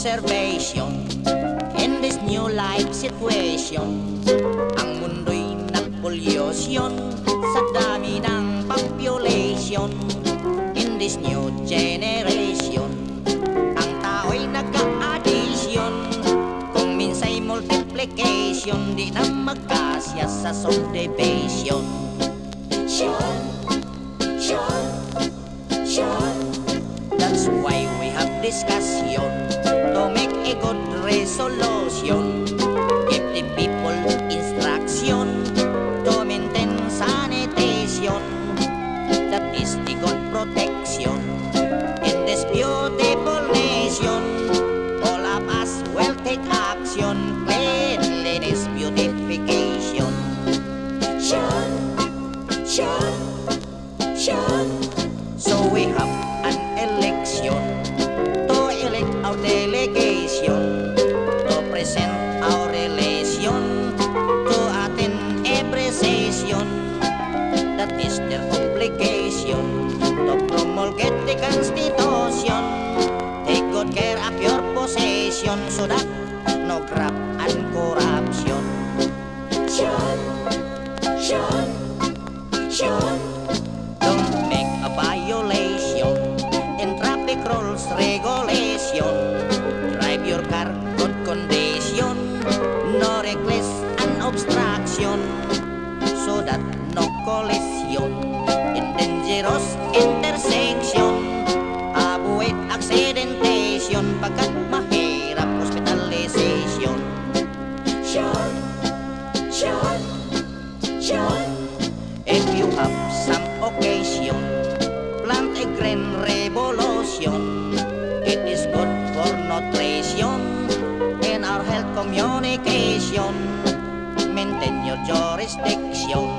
observation in this new life situation. Ang mundo'y nagpolusyon sa dami ng population. In this new generation, ang tao'y nagka-addition. Kung minsa'y multiplication, di na magkasya sa subdivision. Sure, sure, sure. That's why we have discussion to make a good resolution. Give the people instruction to maintain sanitation. That is the good protection in this beautiful nation. All of us will take action. Cleanliness beautification. Sure, sure, sure. So we have an election to elect our delegation to present our relation to attend every session. That is their obligation to promulgate the Constitution. Take good care of your possession so that no graft and corruption. Sure, sure, sure. Don't make a violation in traffic rules regulation. Drive your car good condition, no reckless and obstruction, so that no collision in dangerous intersection. Avoid accidentation pagkat mahirap hospitalization. Sure, sure, sure. If you have some occasion, plant a green revolution. It is good for nutrition in our health communication. Maintain your jurisdiction